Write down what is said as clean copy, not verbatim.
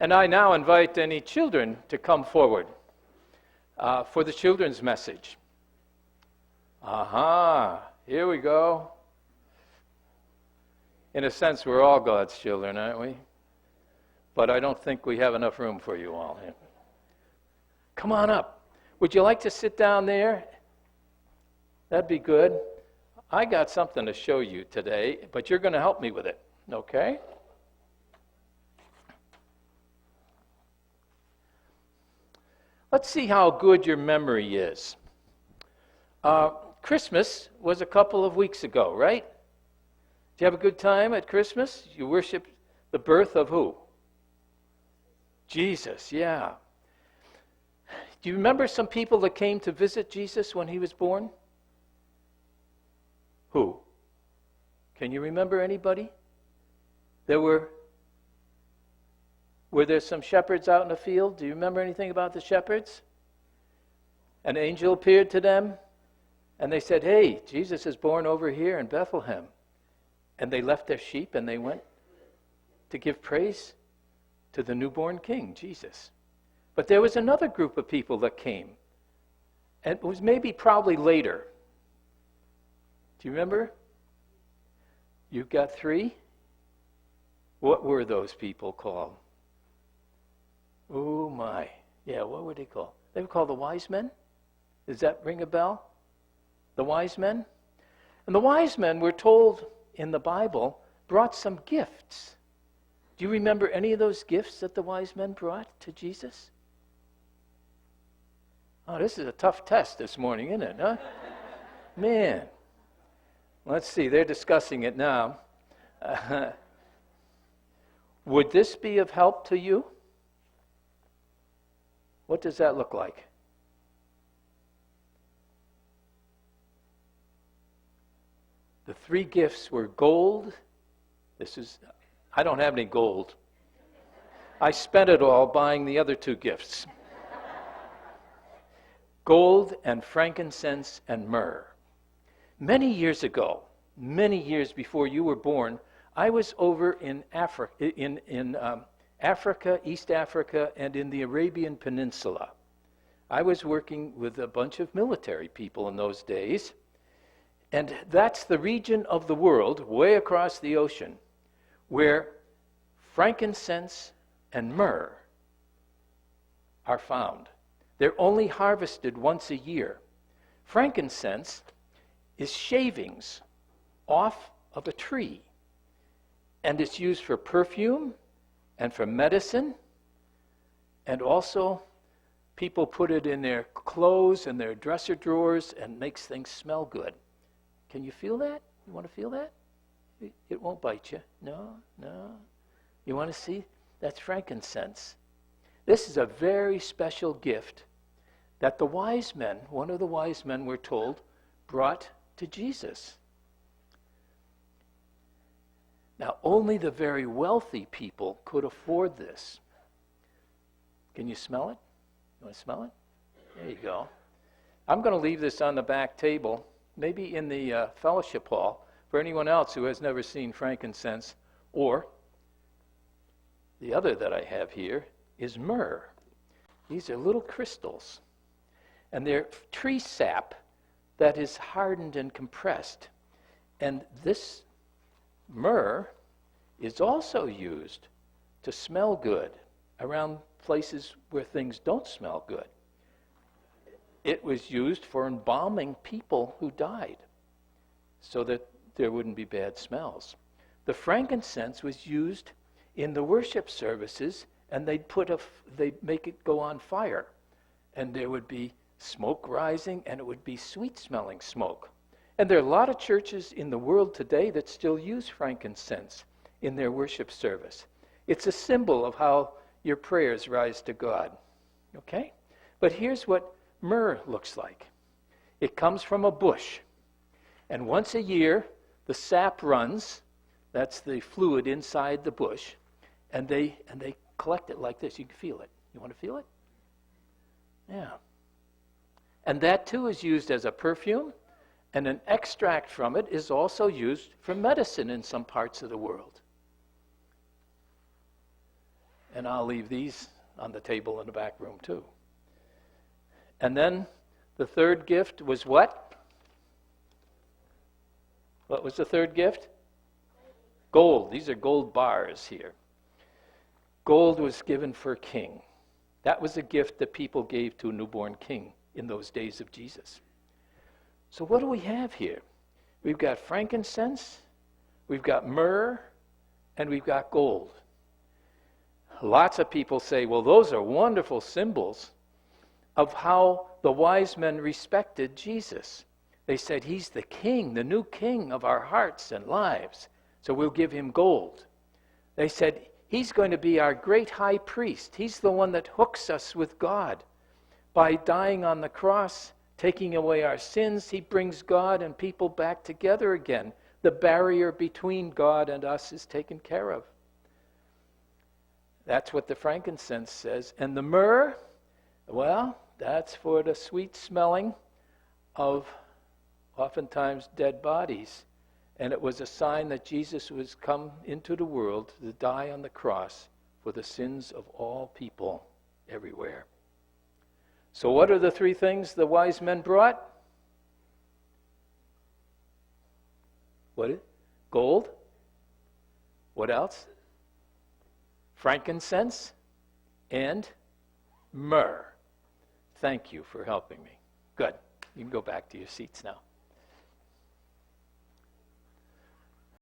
And I now invite any children to come forward for the children's message. Here we go. In a sense, we're all God's children, aren't we? But I don't think we have enough room for you all here. Come on up. Would you like to sit down there? That'd be good. I got something to show you today, but you're going to help me with it, okay? Let's see how good your memory is. Christmas was a couple of weeks ago, right? Did you have a good time at Christmas? You worshiped the birth of who? Jesus, yeah. Do you remember some people that came to visit Jesus when he was born? Who? Can you remember anybody? Were there some shepherds out in the field? Do you remember anything about the shepherds? An angel appeared to them, and they said, "Hey, Jesus is born over here in Bethlehem." And they left their sheep and they went to give praise to the newborn king, Jesus. But there was another group of people that came, and it was probably later. Do you remember? You got 3? What were those people called? Oh my. Yeah, what were they called? They were called the wise men? Does that ring a bell? The wise men? And the wise men, we're told in the Bible, brought some gifts. Do you remember any of those gifts that the wise men brought to Jesus? Oh, this is a tough test this morning, isn't it, huh? Man. Let's see, they're discussing it now. Would this be of help to you? What does that look like? The 3 gifts were gold. I don't have any gold. I spent it all buying the other 2 gifts. Gold and frankincense and myrrh. Many years ago, many years before you were born, I was over in Africa, Africa, East Africa, and in the Arabian Peninsula. I was working with a bunch of military people in those days, and that's the region of the world, way across the ocean, where frankincense and myrrh are found. They're only harvested once a year. Frankincense is shavings off of a tree, and it's used for perfume and for medicine, and also people put it in their clothes and their dresser drawers and makes things smell good. Can you feel that? You want to feel that? It won't bite you. No. You want to see? That's frankincense. This is a very special gift that the wise men, one of the wise men, we're told, brought to Jesus. Now, only the very wealthy people could afford this. Can you smell it? You want to smell it? There you go. I'm going to leave this on the back table, maybe in the fellowship hall, for anyone else who has never seen frankincense. Or the other that I have here is myrrh. These are little crystals, and they're tree sap that is hardened and compressed. And this myrrh is also used to smell good around places where things don't smell good. It was used for embalming people who died so that there wouldn't be bad smells. The frankincense was used in the worship services, and they'd make it go on fire, and there would be smoke rising, and it would be sweet-smelling smoke. And there are a lot of churches in the world today that still use frankincense in their worship service. It's a symbol of how your prayers rise to God. Okay? But here's what myrrh looks like. It comes from a bush, and once a year, the sap runs. That's the fluid inside the bush, and they collect it like this. You can feel it. You want to feel it? Yeah. And that too is used as a perfume, and an extract from it is also used for medicine in some parts of the world. And I'll leave these on the table in the back room too. And then the third gift was what? What was the third gift? Gold. These are gold bars here. Gold was given for a king. That was a gift that people gave to a newborn king in those days of Jesus. So what do we have here? We've got frankincense, we've got myrrh, and we've got gold. Lots of people say, well, those are wonderful symbols of how the wise men respected Jesus. They said, he's the king, the new king of our hearts and lives, so we'll give him gold. They said, he's going to be our great high priest. He's the one that hooks us with God. By dying on the cross, taking away our sins, he brings God and people back together again. The barrier between God and us is taken care of. That's what the frankincense says. And the myrrh, well, that's for the sweet smelling of oftentimes dead bodies. And it was a sign that Jesus was come into the world to die on the cross for the sins of all people everywhere. So what are the three things the wise men brought? What? Gold. What else? Frankincense and myrrh. Thank you for helping me. Good. You can go back to your seats now.